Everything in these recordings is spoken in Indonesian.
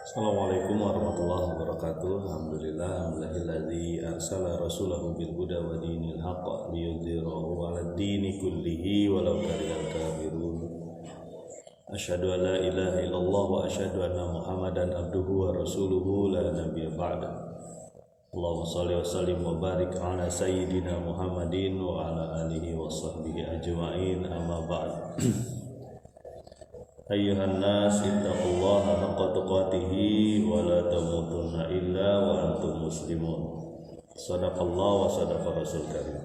Assalamualaikum warahmatullahi wabarakatuh. Alhamdulilladzi arsala rasulahu bil huda wa dinil haqq liyudhhirahu 'alad dini kullihi walau karihal kafirun. Asyhadu an la ilaha illallah wa asyhadu anna Muhammadan abduhu wa rasuluhu la nabiyya ba'da. Allahumma shalli wa sallim wa barik ala sayyidina Muhammadin wa ala alihi wa sahbihi ajma'in, amma ba'd. Ayyuhan nas ittaqullaha haqqa tuqatih wa la tamutunna illa wa antum muslimun. Shadaqallahu wa sadaqa rasul karim.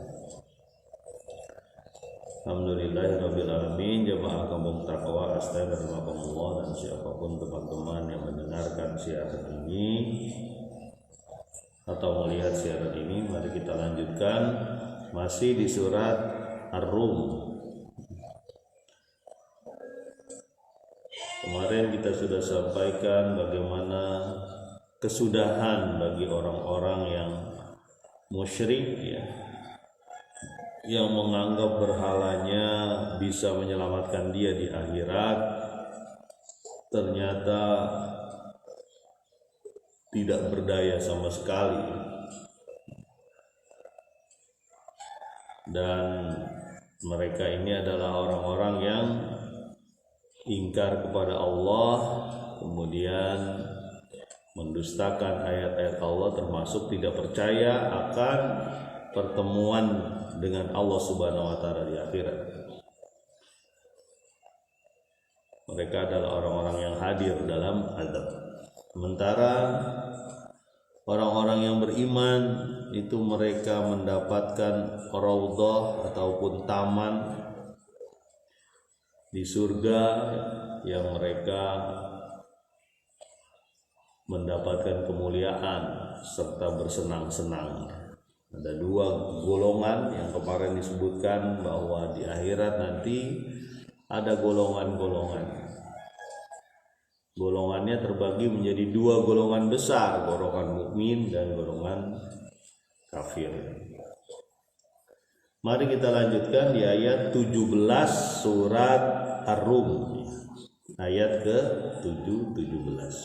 Alhamdulillahirabbil alamin. Jamaah kampung takwa astagfirullah dan siapapun teman-teman yang mendengarkan siaran ini atau melihat siaran ini, mari kita lanjutkan masih di surat Ar-Rum. Kemarin kita sudah sampaikan bagaimana kesudahan bagi orang-orang yang musyrik, yang menganggap berhalanya bisa menyelamatkan dia di akhirat, ternyata tidak berdaya sama sekali. Dan mereka ini adalah orang-orang yang ingkar kepada Allah, kemudian mendustakan ayat-ayat Allah, termasuk tidak percaya akan pertemuan dengan Allah Subhanahu wa taala di akhirat. Mereka adalah orang-orang yang hadir dalam azab. Sementara orang-orang yang beriman itu mereka mendapatkan raudhah ataupun taman di surga yang mereka mendapatkan kemuliaan serta bersenang-senang. Ada dua golongan yang kemarin disebutkan bahwa di akhirat nanti ada golongan-golongan. Golongannya terbagi menjadi dua golongan besar, golongan mukmin dan golongan kafir. Mari kita lanjutkan di ayat 17 surat Ar-Rum, ayat ke-17.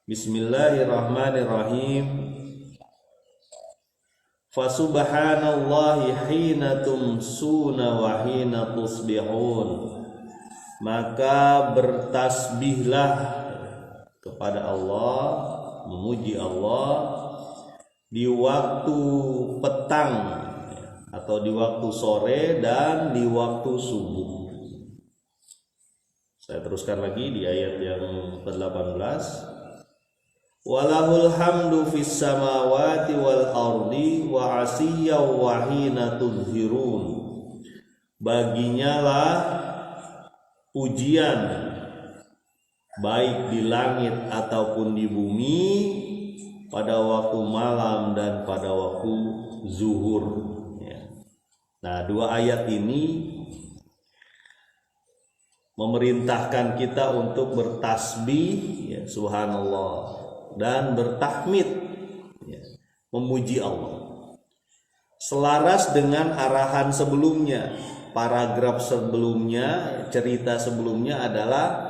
Bismillahirrahmanirrahim. Fasubhanallahi hina tumsuna wa hina tusbihun. Maka bertasbihlah kepada Allah, memuji Allah di waktu petang atau di waktu sore dan di waktu subuh. Saya teruskan lagi di ayat yang ke-18. Walahul hamdu fis samawati wal ardi wa asiyya wa hina tudhirun. Baginya lah pujian baik di langit ataupun di bumi pada waktu malam dan pada waktu zuhur. Nah, dua ayat ini memerintahkan kita untuk bertasbih, subhanallah, dan bertahmid, memuji Allah. Selaras dengan arahan sebelumnya, paragraf sebelumnya, cerita sebelumnya adalah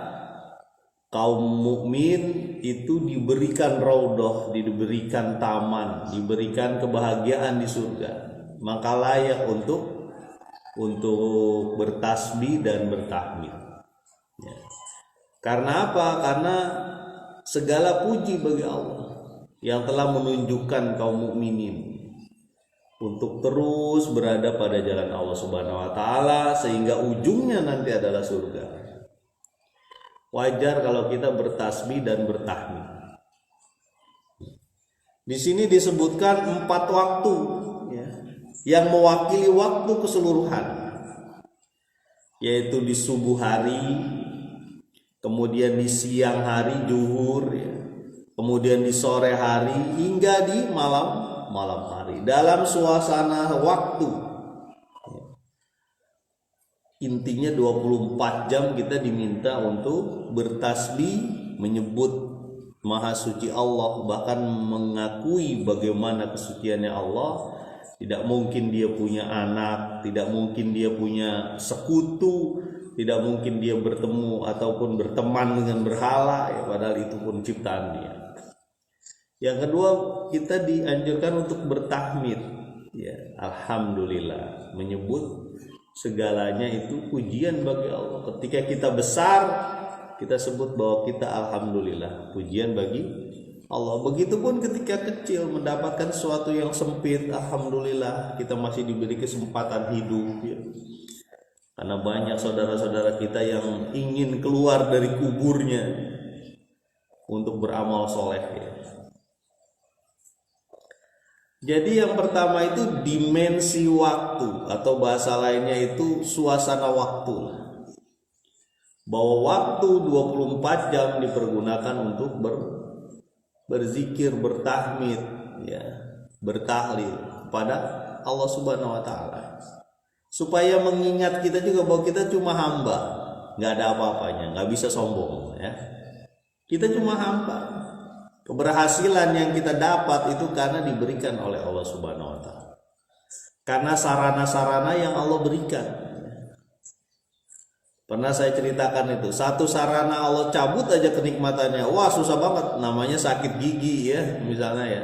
kaum mukmin itu diberikan raudhah, diberikan taman, diberikan kebahagiaan di surga. Maka layak untuk bertasbih dan bertahmid. Karena apa? Karena segala puji bagi Allah yang telah menunjukkan kaum mukminin untuk terus berada pada jalan Allah Subhanahu wa taala sehingga ujungnya nanti adalah surga. Wajar kalau kita bertasbih dan bertahmid. Di sini disebutkan 4 waktu yang mewakili waktu keseluruhan, yaitu di subuh hari, kemudian di siang hari zuhur, kemudian di sore hari hingga di malam hari, dalam suasana waktu. Intinya 24 jam kita diminta untuk bertasbih, menyebut Maha Suci Allah, bahkan mengakui bagaimana kesuciannya Allah. Tidak mungkin dia punya anak, tidak mungkin dia punya sekutu, tidak mungkin dia bertemu ataupun berteman dengan berhala, ya, padahal itu pun ciptaan dia. Yang kedua, kita dianjurkan untuk bertahmid, ya, alhamdulillah, menyebut segalanya itu pujian bagi Allah. Ketika kita besar, kita sebut bahwa kita alhamdulillah, pujian bagi Allah. Begitupun ketika kecil mendapatkan sesuatu yang sempit, alhamdulillah kita masih diberi kesempatan hidup, ya. Karena banyak saudara-saudara kita yang ingin keluar dari kuburnya untuk beramal soleh, ya. Jadi yang pertama itu dimensi waktu, atau bahasa lainnya itu suasana waktu. Bahwa waktu 24 jam dipergunakan untuk berzikir, bertahmid, ya, bertahlil kepada Allah Subhanahu wa taala. Supaya mengingat kita juga bahwa kita cuma hamba, nggak ada apa-apanya, nggak bisa sombong, ya. Kita cuma hamba. Keberhasilan yang kita dapat itu karena diberikan oleh Allah Subhanahu wa taala. Karena sarana-sarana yang Allah berikan. Pernah saya ceritakan itu, satu sarana Allah cabut aja kenikmatannya. Wah, susah banget, namanya sakit gigi, ya, misalnya, ya.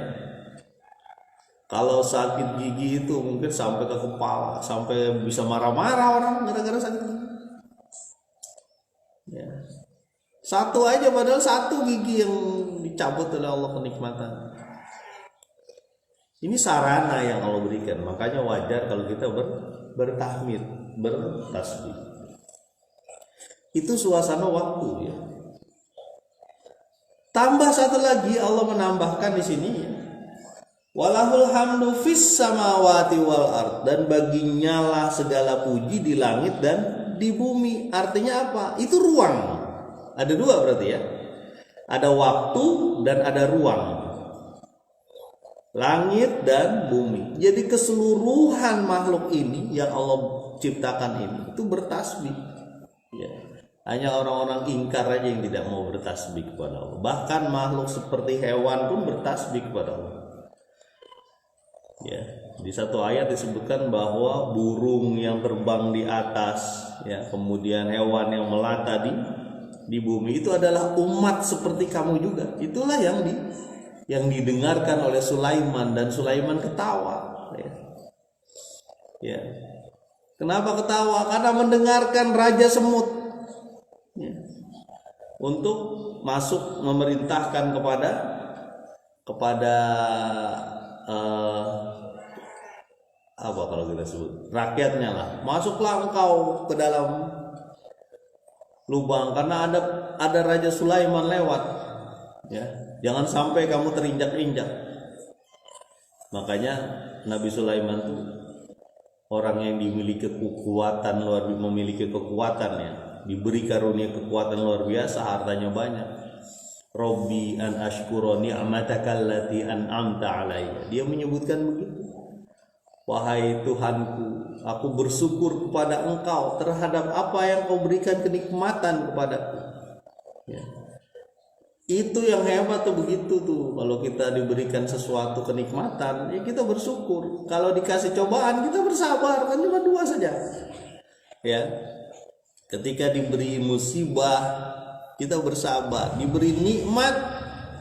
Kalau sakit gigi itu mungkin sampai ke kepala, sampai bisa marah-marah orang gara-gara sakit gigi. Ya. Satu aja, padahal satu gigi yang dicabut oleh Allah kenikmatan. Ini sarana yang Allah berikan, makanya wajar kalau kita bertahmid, bertasbih. Itu suasana waktu, ya. Tambah satu lagi Allah menambahkan di sini, ya. Walahul hamdu fis samawati wal ard, dan baginya lah segala puji di langit dan di bumi. Artinya apa? Itu ruang. Ada dua berarti, ya. Ada waktu dan ada ruang. Langit dan bumi. Jadi keseluruhan makhluk ini yang Allah ciptakan ini itu bertasbih, ya. Hanya orang-orang ingkar aja yang tidak mau bertasbih kepada Allah. Bahkan makhluk seperti hewan pun bertasbih kepada Allah. Ya, di satu ayat disebutkan bahwa burung yang terbang di atas, ya, kemudian hewan yang melata di bumi itu adalah umat seperti kamu juga. Itulah yang didengarkan oleh Sulaiman, dan Sulaiman ketawa, ya. Ya. Kenapa ketawa? Karena mendengarkan Raja Semut, ya, untuk masuk memerintahkan kepada apa kalau kita sebut rakyatnya lah, masuklah engkau ke dalam lubang karena ada Raja Sulaiman lewat, ya, jangan sampai kamu terinjak-injak. Makanya Nabi Sulaiman itu orang yang memiliki kekuatan, ya, diberi karunia kekuatan luar biasa, hartanya banyak. Robbi an ashkura ni'mataka allati an'amta alayya. Dia menyebutkan begitu. Wahai Tuhanku, aku bersyukur kepada Engkau terhadap apa yang Kau berikan kenikmatan kepadaku. Ya. Itu yang hebat tuh, begitu tuh. Kalau kita diberikan sesuatu kenikmatan, ya kita bersyukur. Kalau dikasih cobaan, kita bersabar. Kan cuma dua saja. Ya. Ketika diberi musibah, kita bersabar. Diberi nikmat,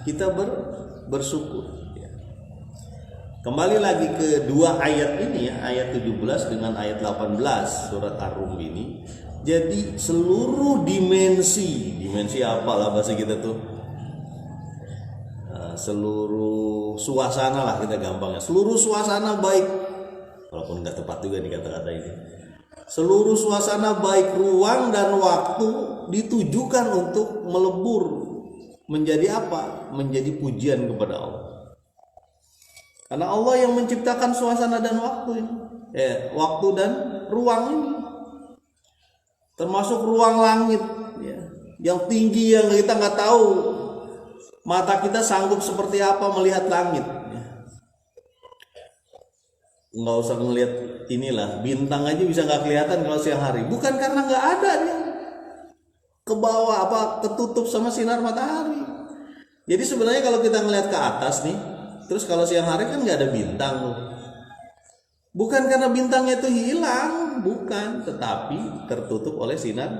kita bersyukur. Kembali lagi ke dua ayat ini, ya, ayat 17 dengan ayat 18 surat Ar-Rum ini. Jadi seluruh dimensi apa lah bahasa kita tuh, seluruh suasana lah kita gampangnya. Seluruh suasana baik, walaupun nggak tepat juga nih kata-kata ini. Seluruh suasana baik ruang dan waktu ditujukan untuk melebur menjadi apa? Menjadi pujian kepada Allah. Karena Allah yang menciptakan suasana dan waktu ini, waktu dan ruang ini, termasuk ruang langit, ya, yang tinggi yang kita nggak tahu, mata kita sanggup seperti apa melihat langit. Ya. Nggak usah melihat inilah, bintang aja bisa nggak kelihatan kalau siang hari, bukan karena nggak ada dia, ke bawah ketutup sama sinar matahari. Jadi sebenarnya kalau kita ngelihat ke atas nih. Terus kalau siang hari kan nggak ada bintang loh, Bukan karena bintangnya itu hilang, bukan, tetapi tertutup oleh sinar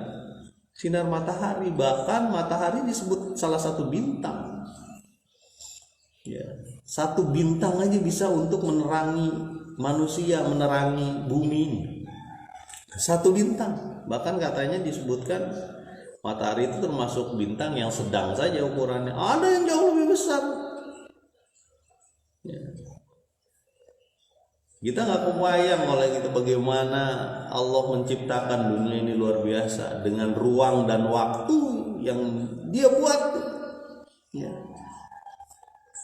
matahari. Bahkan matahari disebut salah satu bintang. Ya, satu bintang aja bisa untuk menerangi manusia, menerangi bumi ini. Satu bintang. Bahkan katanya disebutkan matahari itu termasuk bintang yang sedang saja ukurannya. Ada yang jauh lebih besar. Ya. Kita nggak kebayang oleh kita bagaimana Allah menciptakan dunia ini luar biasa dengan ruang dan waktu yang Dia buat. Ya.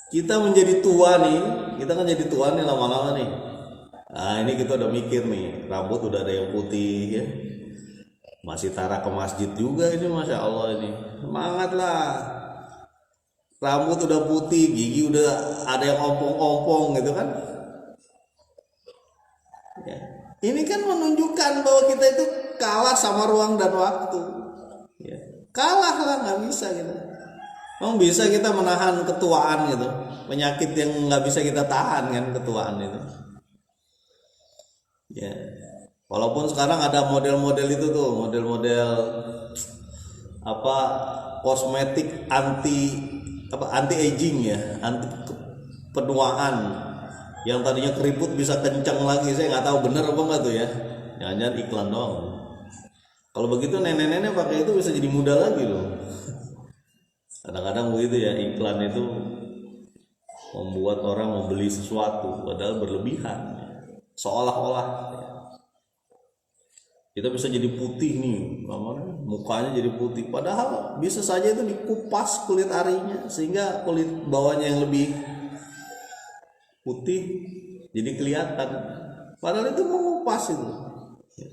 Kita menjadi tua nih, kita kan jadi tua nih lama-lama nih. Nah ini kita udah mikir nih, rambut udah ada yang putih ya. Masih tarak ke masjid juga ini, Masya Allah ini. Semangat lah. Rambut udah putih, gigi udah ada yang ompong-ompong gitu kan. Ya. Ini kan menunjukkan bahwa kita itu kalah sama ruang dan waktu. Ya. Kalah lah, nggak bisa gitu. Emang bisa kita menahan ketuaan gitu, penyakit yang nggak bisa kita tahan kan ketuaan itu. Ya. Walaupun sekarang ada model-model itu tuh, model-model apa kosmetik anti aging ya, anti penuaan. Yang tadinya keriput bisa kencang lagi, saya nggak tahu bener apa nggak tuh ya. Jangan-jangan iklan doang. Kalau begitu nenek-nenek pakai itu bisa jadi muda lagi loh. Kadang-kadang begitu ya, iklan itu membuat orang membeli sesuatu padahal berlebihan, seolah-olah kita bisa jadi putih nih, mukanya jadi putih, padahal bisa saja itu dikupas kulit arinya sehingga kulit bawahnya yang lebih putih jadi kelihatan, padahal itu mengupas itu.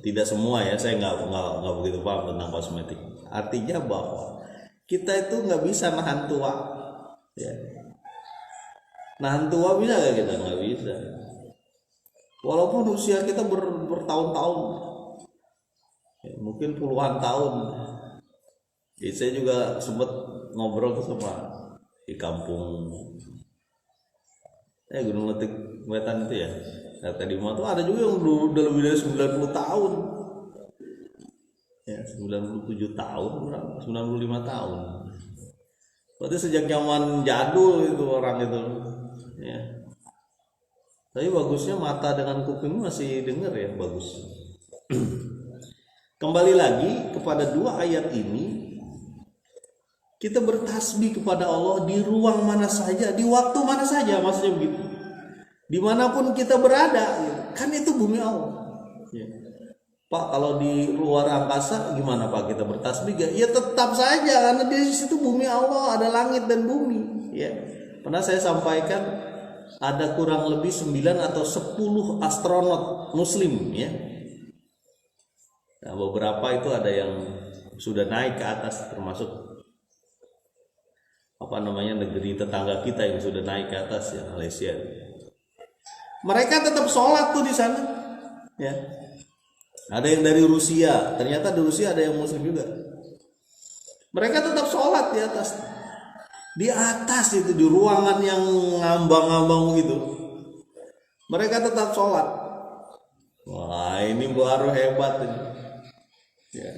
Tidak semua ya, saya nggak begitu paham tentang kosmetik. Artinya bahwa kita itu nggak bisa nahan tua, ya. Nahan tua bisa nggak kita? Nggak bisa. Walaupun usia kita bertahun-tahun, ya, mungkin puluhan tahun. Ya, saya juga sempat ngobrol sama di kampung, Gunung Letik Wetan itu ya. Tadi mau tuh ada juga yang udah lebih dari 90 tahun. Ya, 97 tahun, 95 tahun. Berarti sejak zaman jadul itu orang itu. Ya. Tapi bagusnya mata dengan kuping masih dengar ya, bagus. Kembali lagi kepada dua ayat ini, kita bertasbih kepada Allah di ruang mana saja, di waktu mana saja, maksudnya begitu. Dimanapun kita berada, kan itu bumi Allah. Ya. Pak, kalau di luar angkasa gimana Pak, kita bertasbih gak? Ya tetap saja, karena di situ bumi Allah, ada langit dan bumi. Ya. Pernah saya sampaikan ada kurang lebih 9 atau 10 astronot muslim ya. Nah, beberapa itu ada yang sudah naik ke atas, termasuk negeri tetangga kita yang sudah naik ke atas ya, Malaysia. Mereka tetap sholat tuh di sana. Ya. Ada yang dari Rusia, ternyata di Rusia ada yang muslim juga. Mereka tetap sholat di atas. Di atas itu, di ruangan yang ngambang-ngambang gitu. Mereka tetap sholat. Wah, ini baru hebat ini. Ya.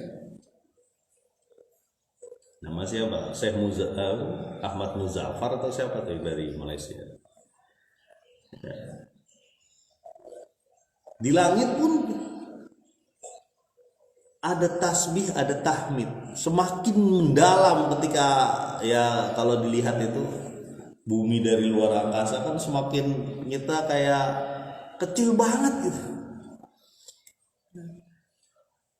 Nama siapa? Syekh Ahmad Muzaffar atau siapa tuh dari Malaysia. Ya. Di langit pun ada tasbih, ada tahmid. Semakin mendalam ketika ya kalau dilihat itu bumi dari luar angkasa kan semakin kita kayak kecil banget gitu.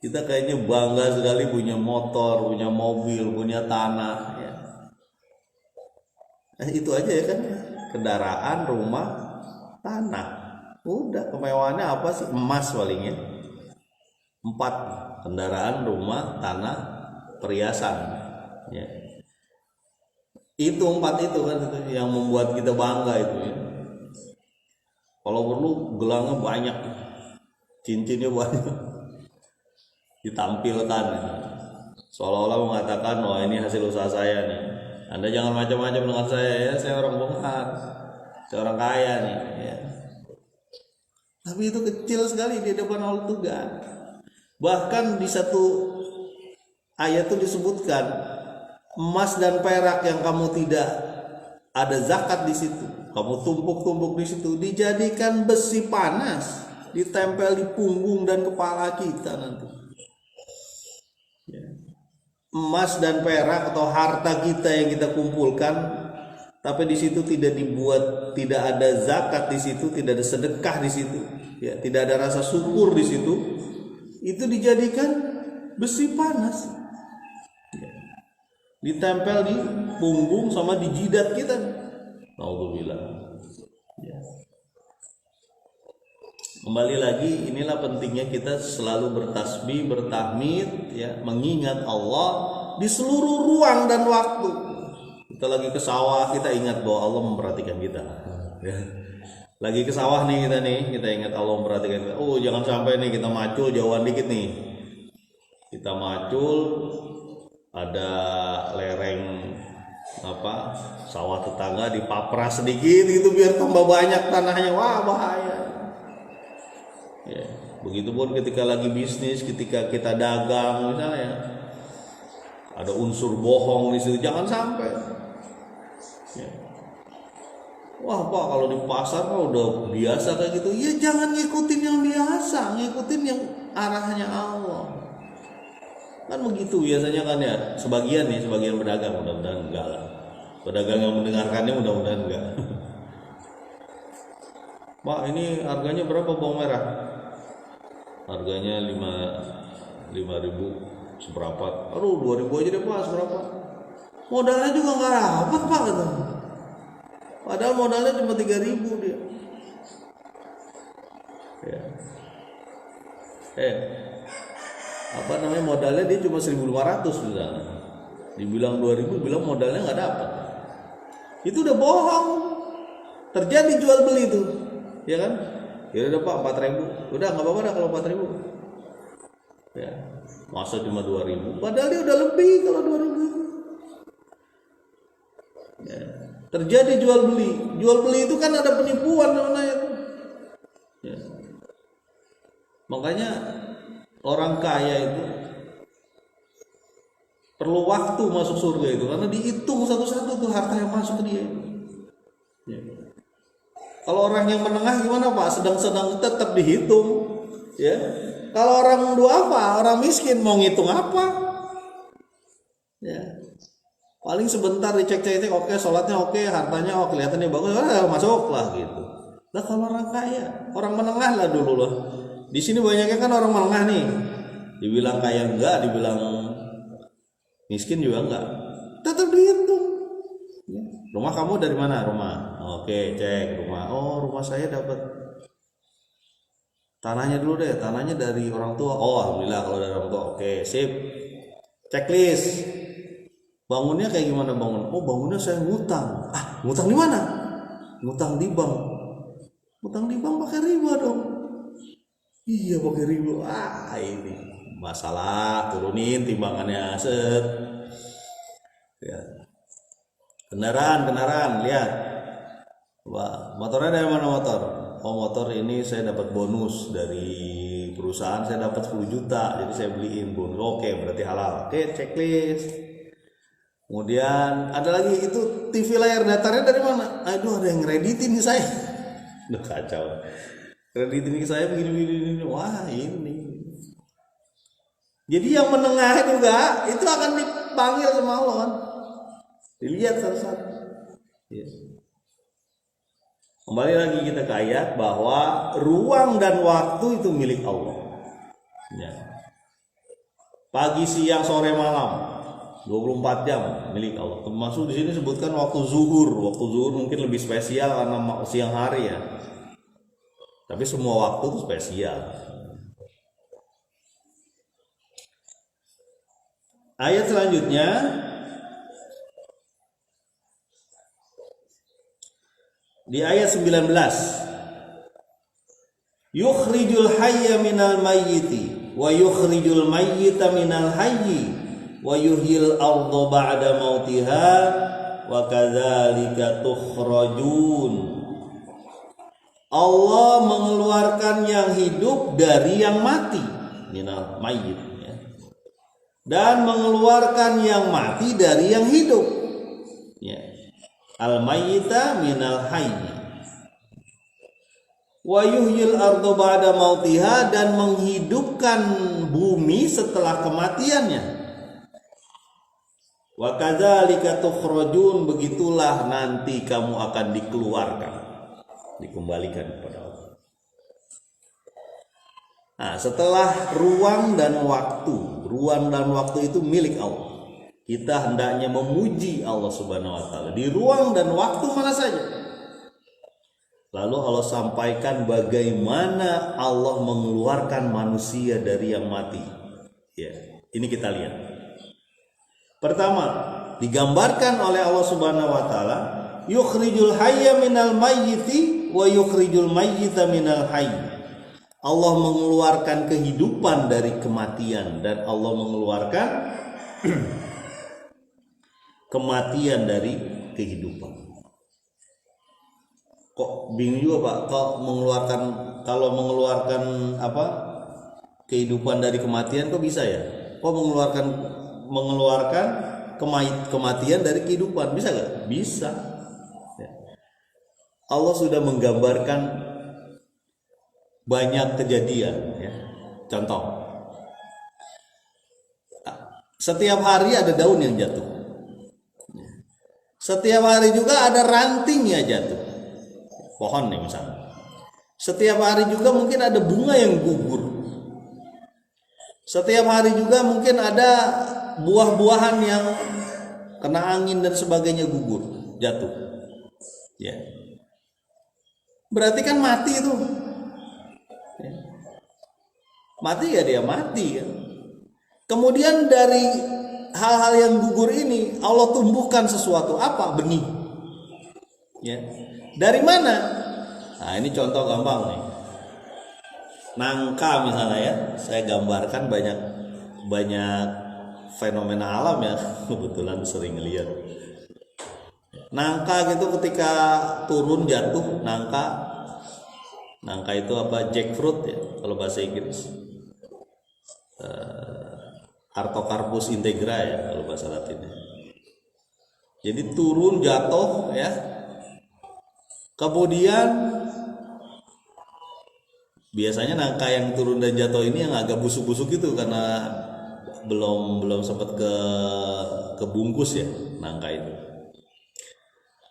Kita kayaknya bangga sekali punya motor, punya mobil, punya tanah ya. Itu aja ya kan, kendaraan, rumah, tanah. Udah, kemewahannya apa sih? Emas palingnya. 4, kendaraan, rumah, tanah, perhiasan ya. Itu 4 itu kan itu yang membuat kita bangga itu ya. Kalau perlu gelangnya banyak, cincinnya banyak, ditampilkan ya. Seolah-olah mengatakan, wah ini hasil usaha saya nih, Anda jangan macam-macam dengan saya ya, saya orang benar, saya orang kaya nih ya. Tapi itu kecil sekali di depan Allah Tuhan. Bahkan di satu ayat itu disebutkan emas dan perak yang kamu tidak ada zakat di situ, kamu tumpuk-tumpuk di situ, dijadikan besi panas, ditempel di punggung dan kepala kita nanti. Ya. Emas dan perak atau harta kita yang kita kumpulkan, tapi di situ tidak dibuat, tidak ada zakat di situ, tidak ada sedekah di situ, ya, tidak ada rasa syukur di situ, itu dijadikan besi panas, ya, ditempel di punggung sama di jidat kita. Naudzubillah. Ya. Kembali lagi, inilah pentingnya kita selalu bertasbih, bertahmid, ya, mengingat Allah di seluruh ruang dan waktu. Kita lagi ke sawah, kita ingat bahwa Allah memperhatikan kita. Ya. Lagi ke sawah nih kita ingat Allah memperhatikan kita. Oh, jangan sampai nih kita macul jauhan dikit nih. Kita macul, ada lereng sawah tetangga dipapras sedikit gitu biar tambah banyak tanahnya. Wah, bahaya. Ya, begitupun ketika lagi bisnis, ketika kita dagang misalnya, ada unsur bohong di situ, jangan sampai. Ya. Wah Pak, kalau di pasar Pak udah biasa kayak gitu. Ya jangan ngikutin yang biasa, ngikutin yang arahnya Allah. Kan begitu biasanya kan ya, sebagian pedagang, mudah-mudahan enggak lah. Pedagang yang mendengarkannya mudah-mudahan enggak. Pak, ini harganya berapa bawang merah? Harganya 5.000 seperempat. Aduh, 2.000 aja deh Pak, seberapa? Modalnya juga nggak dapat Pak, gitu. Padahal modalnya cuma 3.000 dia. Ya. Modalnya dia cuma 1.500 misalnya. Dibilang 2.000, bilang modalnya nggak dapat. Itu udah bohong. Terjadi jual beli itu, ya kan? Ya udah Pak, 4.000. Udah nggak apa-apa dah kalau 4.000. Ya, masa cuma 2.000? Padahal dia udah lebih kalau 2.000. Ya. Terjadi jual beli. Jual beli itu kan ada penipuan namanya itu. Ya. Makanya orang kaya itu perlu waktu masuk surga itu, karena dihitung satu-satu tuh harta yang masuk ke dia. Ya. Kalau orang yang menengah gimana Pak? Sedang-sedang tetap dihitung, ya. Kalau orang duafa, orang miskin mau ngitung apa? Ya. Paling sebentar dicek-cek, oke, sholatnya oke, hartanya oke, kelihatannya bagus, masuk lah gitu. Nah kalau orang kaya, orang menengah lah dulu loh. Di sini banyaknya kan orang menengah nih. Dibilang kaya enggak, dibilang miskin juga enggak. Tetap dihitung. Ya. Rumah kamu dari mana? Rumah. Oke, cek rumah. Oh, rumah saya dapat. Tanahnya dulu deh, tanahnya dari orang tua. Oh, alhamdulillah kalau dari orang tua. Oke, sip. Checklist. Bangunnya kayak gimana bangun? Oh, bangunnya saya ngutang. Ah, ngutang di mana? Ngutang di bank. Ngutang di bank pakai riba dong. Iya, pakai riba. Ah, ini masalah, turunin timbangannya, set. Ya. Kendaraan, lihat. Wah, motornya dari mana motor? Oh, motor ini saya dapat bonus dari perusahaan, saya dapat 10 juta, jadi saya beliin bonus. Oke, berarti halal. Oke, checklist. Kemudian ada lagi, itu TV layar datarnya dari mana? Aduh, ada yang kreditin ke saya. Udah kacau. Kreditin ke saya begini. Wah, ini. Jadi yang menengah juga itu akan dipanggil sama Allah kan. Dilihat satu-satu. Ya. Kembali lagi kita ke ayat bahwa ruang dan waktu itu milik Allah. Ya. Pagi, siang, sore, malam. 24 jam milik Allah. Termasuk di sini sebutkan waktu zuhur. Waktu zuhur mungkin lebih spesial karena siang hari ya. Tapi semua waktu itu spesial. Ayat selanjutnya di ayat 19. Yukhrijul hayya minal mayyiti wa yukhrijul mayyita minal hayyi wa yuhyil arda ba'da mautiha wa kadzalika tukhrajun. Allah mengeluarkan yang hidup dari yang mati, minal mayyit, ya. Dan mengeluarkan yang mati dari yang hidup, ya. Al mayyita minal hayy. Wa yuhyil ardu ba'da mautiha, dan menghidupkan bumi setelah kematiannya. Wa kadzalika tukhrajun, begitulah nanti kamu akan dikeluarkan, dikembalikan kepada Allah. Nah, setelah ruang dan waktu itu milik Allah. Kita hendaknya memuji Allah Subhanahu wa taala di ruang dan waktu mana saja. Lalu Allah sampaikan bagaimana Allah mengeluarkan manusia dari yang mati. Ya, ini kita lihat. Pertama, digambarkan oleh Allah Subhanahu wa taala, yukhrijul hayya minal mayyiti wa yukhrijul mayyita minal hayy. Allah mengeluarkan kehidupan dari kematian, dan Allah mengeluarkan kematian dari kehidupan. Kok bingung juga Pak, kalau mengeluarkan kehidupan dari kematian kok bisa ya? Kok mengeluarkan kematian dari kehidupan, bisa gak? Bisa. Allah sudah menggambarkan banyak kejadian, ya. Contoh, setiap hari ada daun yang jatuh, setiap hari juga ada rantingnya jatuh, pohon nih misalnya. Setiap hari juga mungkin ada bunga yang gugur. Setiap hari juga mungkin ada buah-buahan yang kena angin dan sebagainya gugur, jatuh. Ya. Berarti kan mati itu. Ya. Mati ya, dia mati kan. Kemudian dari hal-hal yang gugur ini Allah tumbuhkan sesuatu, apa? Benih. Ya. Dari mana? Nah, ini contoh gampang nih. Nangka misalnya, ya. Saya gambarkan banyak fenomena alam ya, kebetulan sering lihat. Nangka gitu ketika turun jatuh, nangka itu apa? Jackfruit ya kalau bahasa Inggris. Artocarpus integra ya kalau bahasa Latinnya. Jadi turun jatuh ya. Kemudian biasanya nangka yang turun dan jatuh ini yang agak busuk-busuk itu karena belum sempat kebungkus ya nangka itu.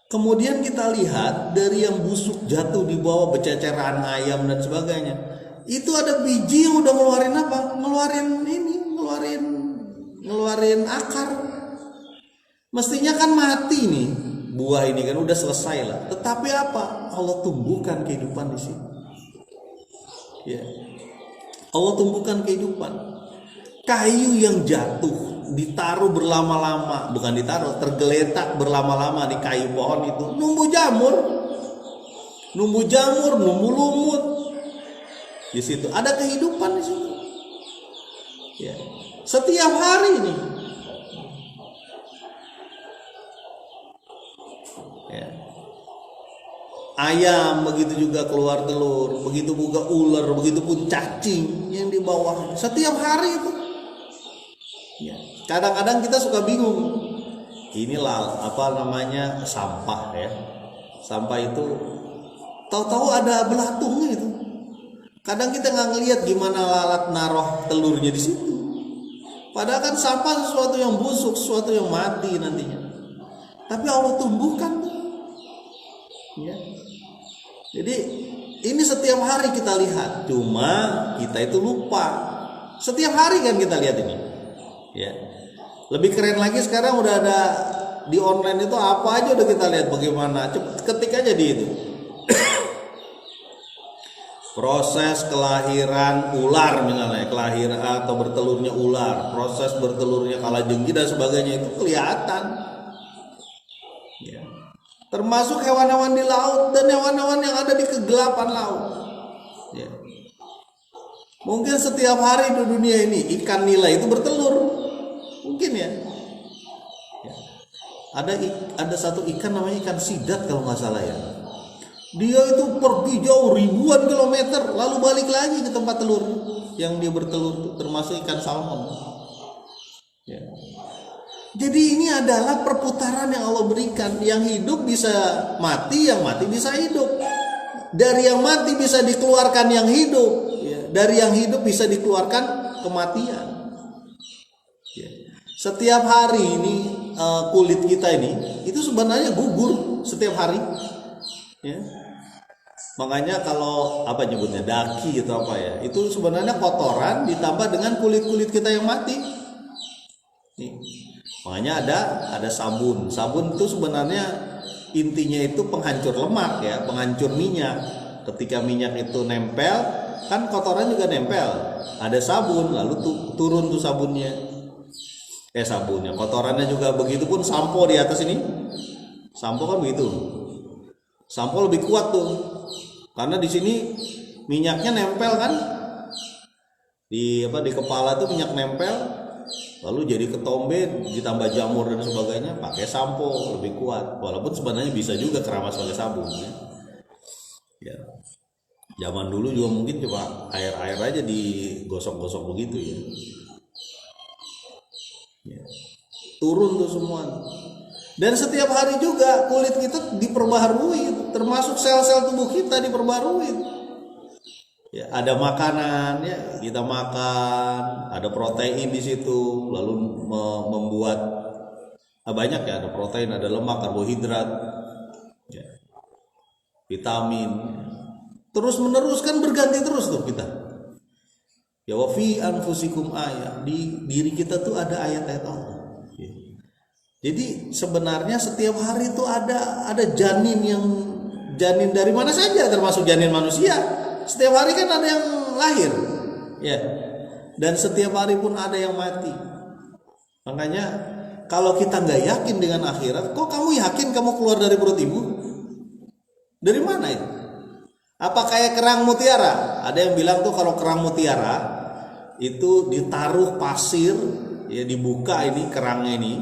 Kemudian kita lihat dari yang busuk jatuh di bawah bececeran ayam dan sebagainya. Itu ada biji yang udah ngeluarin apa? Ngeluarin akar. Mestinya kan mati nih buah ini kan, udah selesai lah. Tetapi apa? Allah tumbuhkan kehidupan di sini. Ya. Allah tumbuhkan kehidupan. Kayu yang jatuh ditaruh berlama-lama, bukan ditaruh, tergeletak berlama-lama di kayu pohon itu, numbuh jamur, numbuh lumut. Di situ ada kehidupan di situ. Ya. Setiap hari ini. Ya. Ayam begitu juga keluar telur, begitu juga ular, begitu pun cacing yang di bawah. Setiap hari itu. Ya. Kadang-kadang kita suka bingung. Inilah sampah ya. Sampah itu tahu-tahu ada belatungnya itu. Kadang kita nggak ngelihat gimana lalat naruh telurnya di situ. Padahal kan sampah sesuatu yang busuk, sesuatu yang mati nantinya. Tapi Allah tumbuhkan. Ya. Jadi ini setiap hari kita lihat. Cuma kita itu lupa. Setiap hari kan kita lihat ini. Ya. Lebih keren lagi sekarang udah ada di online itu apa aja udah kita lihat bagaimana. Ketik aja di itu. Proses kelahiran ular misalnya, kelahiran atau bertelurnya ular, proses bertelurnya kalajenggi dan sebagainya itu kelihatan. Ya. Termasuk hewan-hewan di laut dan hewan-hewan yang ada di kegelapan laut. Ya. Mungkin setiap hari di dunia ini ikan nila itu bertelur, mungkin ya. Ya. Ada satu ikan namanya ikan sidat kalau nggak salah ya. Dia itu pergi jauh ribuan kilometer lalu balik lagi ke tempat telur yang dia bertelur, termasuk ikan salmon. Ya. Jadi ini adalah perputaran yang Allah berikan. Yang hidup bisa mati, yang mati bisa hidup. Dari yang mati bisa dikeluarkan yang hidup. Ya. Dari yang hidup bisa dikeluarkan kematian. Ya. Setiap hari ini kulit kita ini itu sebenarnya gugur setiap hari. Ya. Makanya kalau apa nyebutnya daki atau apa ya, itu sebenarnya kotoran ditambah dengan kulit-kulit kita yang mati. Nih. Makanya ada sabun. Sabun itu sebenarnya intinya itu penghancur lemak ya, penghancur minyak. Ketika minyak itu nempel, kan kotoran juga nempel. Ada sabun, lalu turun tuh sabunnya. Sabunnya, kotorannya juga begitu pun sampo di atas ini. Sampo kan begitu. Sampo lebih kuat tuh. Karena di sini minyaknya nempel kan. Di kepala tuh minyak nempel. Lalu jadi ketombe ditambah jamur dan sebagainya, pakai sampo lebih kuat. Walaupun sebenarnya bisa juga keramas pakai sabun ya. Ya. Zaman dulu juga mungkin cuma air-air aja digosok-gosok begitu ya. Ya. Turun tuh semua. Dan setiap hari juga kulit kita diperbaharui, termasuk sel-sel tubuh kita diperbaharui. Ya, ada makanan ya, kita makan, ada protein di situ, lalu membuat banyak ya, ada protein, ada lemak, karbohidrat, ya, vitamin. Terus menerus kan berganti terus tuh kita. Ya wa fi anfusikum ayat, di diri kita tuh ada ayat-ayat Allah. Ya. Jadi sebenarnya setiap hari tuh ada janin dari mana saja, termasuk janin manusia. Setiap hari kan ada yang lahir, ya. Dan setiap hari pun ada yang mati. Makanya kalau kita nggak yakin dengan akhirat, kok kamu yakin kamu keluar dari perut ibu? Dari mana itu? Apa kayak kerang mutiara? Ada yang bilang tuh kalau kerang mutiara itu ditaruh pasir, ya dibuka ini kerangnya ini,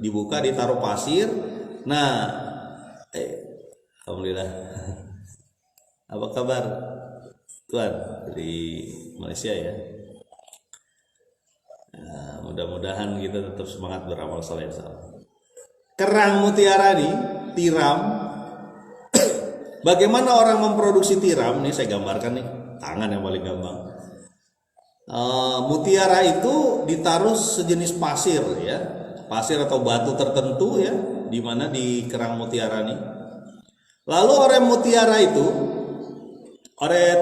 dibuka ditaruh pasir. Nah, alhamdulillah. Apa kabar? Tuan dari Malaysia ya. Nah, mudah-mudahan kita tetap semangat beramal saleh. Kerang mutiara nih, tiram. Bagaimana orang memproduksi tiram? Nih saya gambarkan nih, tangan yang paling gampang. Mutiara itu ditaruh sejenis pasir ya, pasir atau batu tertentu ya, di mana di kerang mutiara nih. Lalu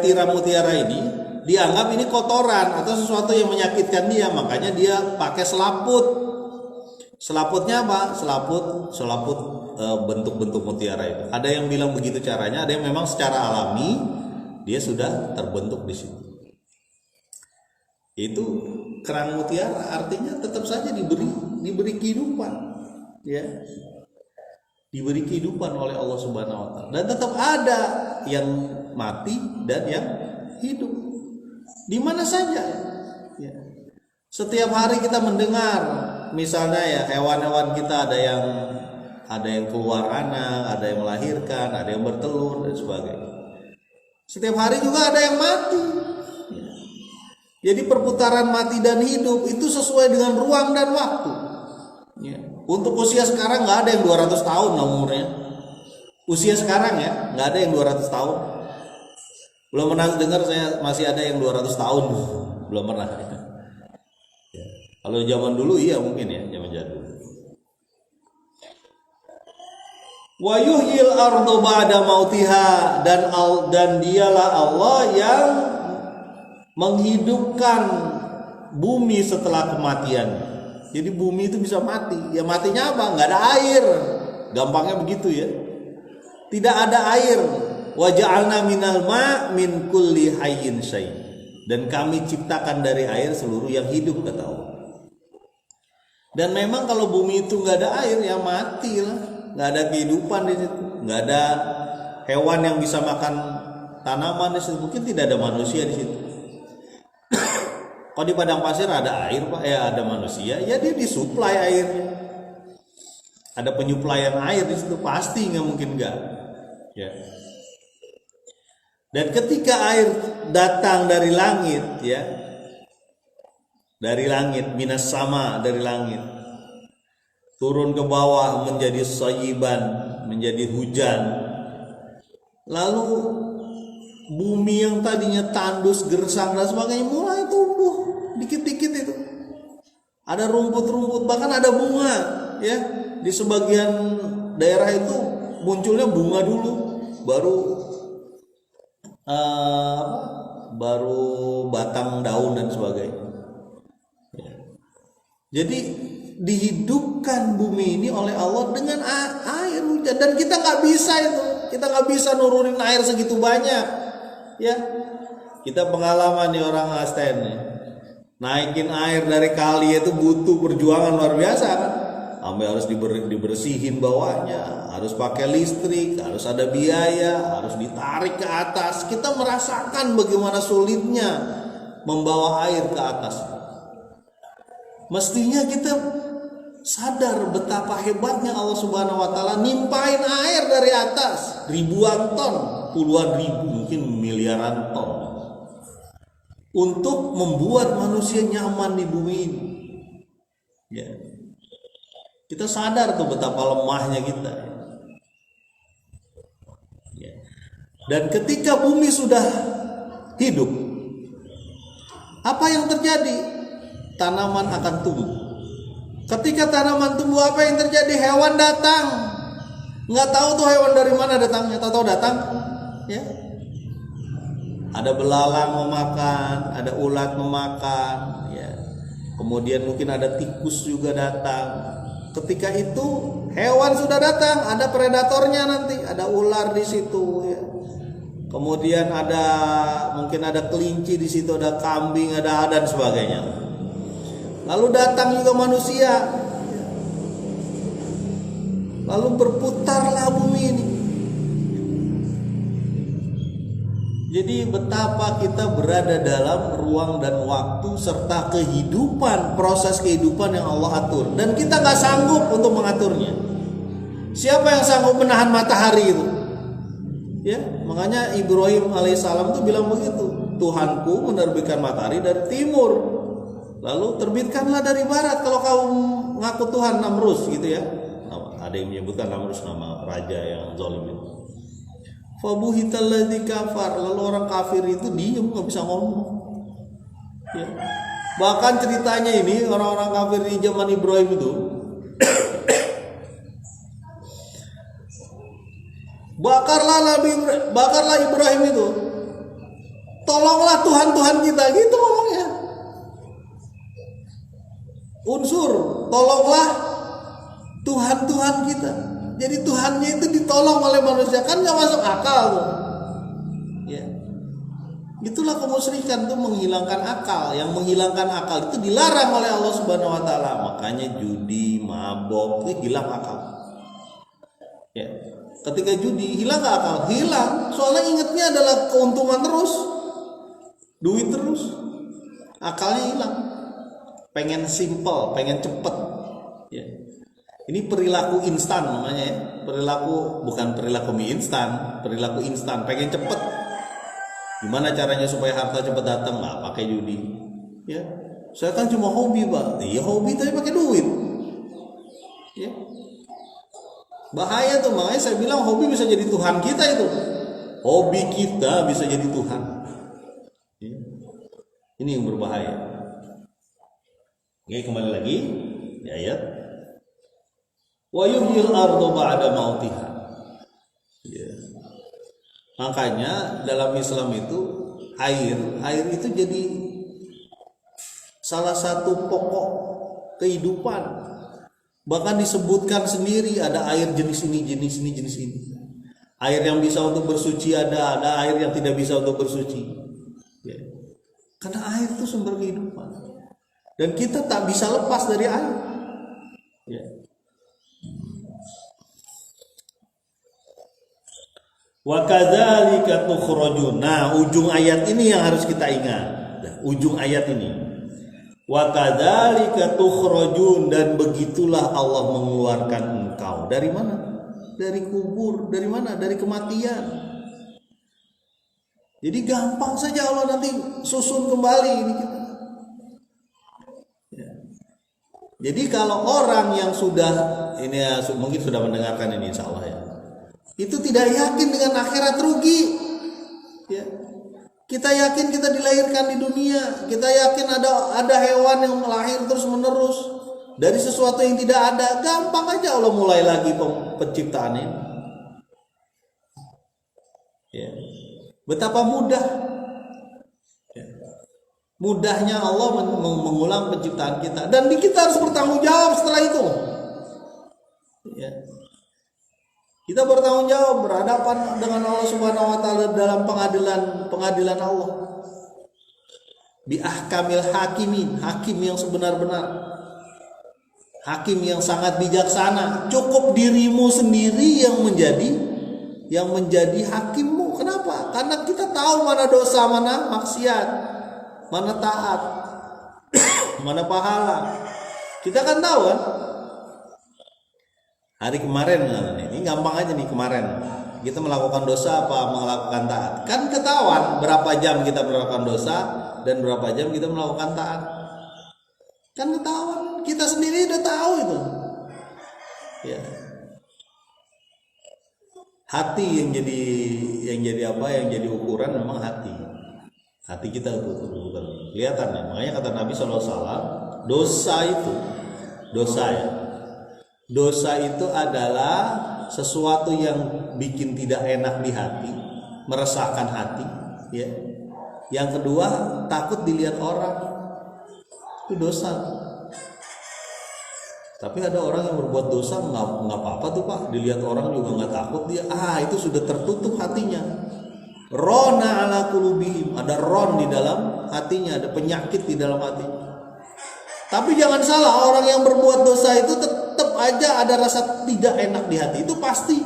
tiram mutiara ini dianggap ini kotoran atau sesuatu yang menyakitkan dia, makanya dia pakai selaput. Selaputnya apa? Selaput bentuk-bentuk mutiara itu. Ada yang bilang begitu caranya, ada yang memang secara alami dia sudah terbentuk di situ. Itu kerang mutiara artinya tetap saja diberi kehidupan, ya. Diberi kehidupan oleh Allah Subhanahu wa taala, dan tetap ada yang mati dan yang hidup di mana saja ya. Setiap hari kita mendengar misalnya ya, hewan-hewan kita ada yang keluar anak, ada yang melahirkan, ada yang bertelur dan sebagainya. Setiap hari juga ada yang mati ya. Jadi perputaran mati dan hidup itu sesuai dengan ruang dan waktu ya. Untuk usia sekarang nggak ada yang 200 tahun lah umurnya. Usia sekarang ya nggak ada yang 200 tahun. Belum pernah dengar saya masih ada yang 200 tahun. Belum pernah ya. Kalau zaman dulu iya mungkin ya, zaman jadul. Wa yuhyil ardu ba'da mautiha, dan dialah Allah yang menghidupkan bumi setelah kematian. Jadi bumi itu bisa mati. Ya matinya apa? Nggak ada air. Gampangnya begitu ya. Tidak ada air. Wa ja'alna minal ma' min kulli hayyin syai'. Dan kami ciptakan dari air seluruh yang hidup, kata Allah. Dan memang kalau bumi itu nggak ada air ya mati lah. Nggak ada kehidupan di situ. Nggak ada hewan yang bisa makan tanaman di situ. Mungkin tidak ada manusia di situ. Kalau di padang pasir ada air Pak, ya ada manusia, ya dia disuplai airnya. Ada penyuplaian air di situ, pasti nggak mungkin nggak. Ya. Dan ketika air datang dari langit, ya, dari langit, minas sama, dari langit, turun ke bawah menjadi sayyiban, menjadi hujan. Lalu bumi yang tadinya tandus, gersang dan sebagainya mulai tumbuh dikit-dikit itu. Ada rumput-rumput, bahkan ada bunga, ya. Di sebagian daerah itu munculnya bunga dulu, baru batang daun dan sebagainya. Ya. Jadi dihidupkan bumi ini oleh Allah dengan air hujan, dan kita nggak bisa itu, kita nggak bisa nurunin air segitu banyak, ya. Kita pengalaman nih orang Asten nih, naikin air dari kali itu butuh perjuangan luar biasa kan, sampai harus dibersihin bawahnya, harus pakai listrik, harus ada biaya, harus ditarik ke atas. Kita merasakan bagaimana sulitnya membawa air ke atas. Mestinya kita sadar betapa hebatnya Allah Subhanahu wa taala nimpain air dari atas, ribuan ton, puluhan ribu, mungkin miliaran ton, untuk membuat manusia nyaman di bumi ini. Ya. Kita sadar tuh betapa lemahnya kita. Ya. Dan ketika bumi sudah hidup, apa yang terjadi? Tanaman akan tumbuh. Ketika tanaman tumbuh, apa yang terjadi? Hewan datang. Nggak tahu tuh hewan dari mana datangnya, tahu datang, ya. Ada belalang memakan, ada ulat memakan, ya. Kemudian mungkin ada tikus juga datang. Ketika itu hewan sudah datang, ada predatornya nanti, ada ular di situ, ya. Kemudian mungkin ada kelinci di situ, ada kambing, ada dan sebagainya. Lalu datang juga manusia. Lalu berputarlah bumi ini. Jadi betapa kita berada dalam ruang dan waktu serta kehidupan, proses kehidupan yang Allah atur, dan kita gak sanggup untuk mengaturnya. Siapa yang sanggup menahan matahari itu? Ya, makanya Ibrahim alaihissalam itu bilang begitu, Tuhanku menerbitkan matahari dari timur, lalu terbitkanlah dari barat kalau kau ngaku Tuhan. Namrus gitu ya. Ada yang menyebutkan Namrus nama raja yang zalim itu. Fabuhitalladzi kafar, lalu orang kafir itu diem, nggak bisa ngomong. Ya. Bahkan ceritanya ini orang-orang kafir di zaman Ibrahim itu bakarlah Ibrahim itu, tolonglah Tuhan kita, gitu ngomongnya. Unsur, tolonglah Tuhan kita. Jadi Tuhannya itu ditolong oleh manusia, kan nggak masuk akal tuh. Ya, itulah kemusyrikan, itu menghilangkan akal. Yang menghilangkan akal itu dilarang oleh Allah Subhanahu Wa Taala. Makanya judi, mabok itu hilang akal. Ya, ketika judi hilang nggak akal? Hilang. Soalnya ingatnya adalah keuntungan terus, duit terus, akalnya hilang. Pengen simple, pengen cepet, ya. Ini perilaku instan namanya ya. Bukan perilaku mie instan, perilaku instan, pengen cepet. Gimana caranya supaya harta cepet datang? Nggak pakai judi. Ya, saya kan cuma hobi, Pak. Iya hobi tapi pakai duit. Ya, bahaya tuh. Makanya saya bilang hobi bisa jadi Tuhan kita itu. Hobi kita bisa jadi Tuhan. Ya. Ini yang berbahaya. Oke, kembali lagi di ayat. Wa yuhyil ardu ba'da mautiha. Ya. Makanya dalam Islam itu air itu jadi salah satu pokok kehidupan. Bahkan disebutkan sendiri ada air jenis ini. Air yang bisa untuk bersuci ada air yang tidak bisa untuk bersuci. Ya. Karena air itu sumber kehidupan. Dan kita tak bisa lepas dari air. Ya. Wa kadzalika tukhrajun. Nah, ujung ayat ini yang harus kita ingat. Ujung ayat ini. Wa kadzalika tukhrajun, dan begitulah Allah mengeluarkan engkau. Dari mana? Dari kubur. Dari mana? Dari kematian. Jadi gampang saja Allah nanti susun kembali ini kita. Ya. Jadi kalau orang yang sudah ini ya, mungkin sudah mendengarkan ini insya Allah ya, itu tidak yakin dengan akhirat, rugi. Ya. Kita yakin kita dilahirkan di dunia, kita yakin ada hewan yang lahir terus menerus dari sesuatu yang tidak ada. Gampang aja Allah mulai lagi penciptaan ini. Ya. Betapa mudah, ya. Mudahnya Allah mengulang penciptaan kita, dan kita harus bertanggung jawab setelah itu. Ya. Kita bertanggung jawab berhadapan dengan Allah Subhanahu wa taala dalam pengadilan Allah. Bi ahkamil hakimin, hakim yang sebenar-benar. Hakim yang sangat bijaksana. Cukup dirimu sendiri yang menjadi hakimmu. Kenapa? Karena kita tahu mana dosa, mana maksiat, mana taat, mana pahala. Kita kan tahu kan? Hari kemarin, ini gampang aja nih, kemarin kita melakukan dosa apa melakukan taat, kan ketahuan berapa jam kita melakukan dosa dan berapa jam kita melakukan taat, kan ketahuan, kita sendiri udah tahu itu. Ya. Hati yang jadi apa, yang jadi ukuran memang hati kita itu bukan kelihatan ya. Makanya kata Nabi SAW, dosa itu adalah sesuatu yang bikin tidak enak di hati, meresahkan hati, ya. Yang kedua, takut dilihat orang. Itu dosa. Tapi ada orang yang berbuat dosa nggak apa-apa tuh Pak, dilihat orang juga nggak takut dia. Itu sudah tertutup hatinya. Rona ala qulubihim, ada ron di dalam hatinya, ada penyakit di dalam hatinya. Tapi jangan salah, orang yang berbuat dosa itu tetap aja ada rasa tidak enak di hati. Itu pasti.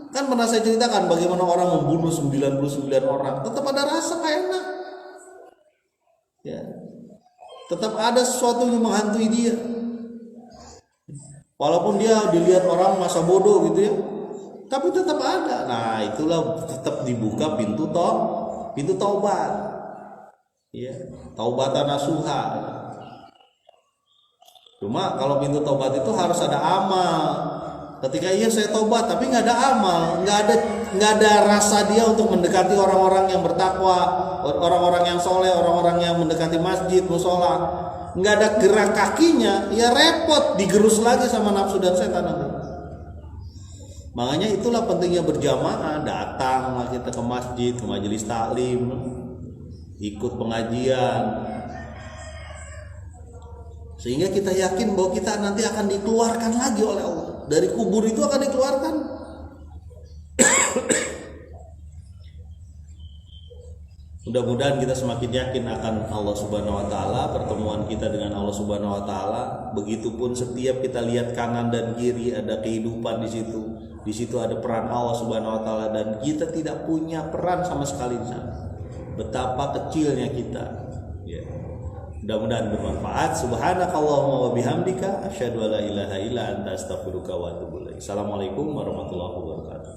Kan pernah saya ceritakan bagaimana orang membunuh 99 orang, tetap ada rasa gak enak. Ya. Tetap ada sesuatu yang menghantui dia. Walaupun dia dilihat orang masa bodoh gitu ya, tapi tetap ada. Nah, itulah tetap dibuka pintu taubat. Ya, taubatan nasuha. Cuma kalau pintu taubat itu harus ada amal. Ketika saya taubat tapi nggak ada amal, nggak ada rasa dia untuk mendekati orang-orang yang bertakwa, orang-orang yang soleh, orang-orang yang mendekati masjid, musola, nggak ada gerak kakinya, ya repot, digerus lagi sama nafsu dan setan nanti. Makanya itulah pentingnya berjamaah, datanglah kita ke masjid, ke majelis taklim, ikut pengajian. Sehingga kita yakin bahwa kita nanti akan dikeluarkan lagi oleh Allah. Dari kubur itu akan dikeluarkan. Mudah-mudahan kita semakin yakin akan Allah Subhanahu wa taala, pertemuan kita dengan Allah Subhanahu wa taala. Begitupun setiap kita lihat kanan dan kiri ada kehidupan di situ. Di situ ada peran Allah Subhanahu wa taala dan kita tidak punya peran sama sekali di sana. Betapa kecilnya kita. Ya. Mudah-mudahan bermanfaat. Subhanakallahumma wa bihamdika asyhadu an la ilaha illa anta astaghfiruka wa atubu ilaik. Assalamualaikum warahmatullahi wabarakatuh.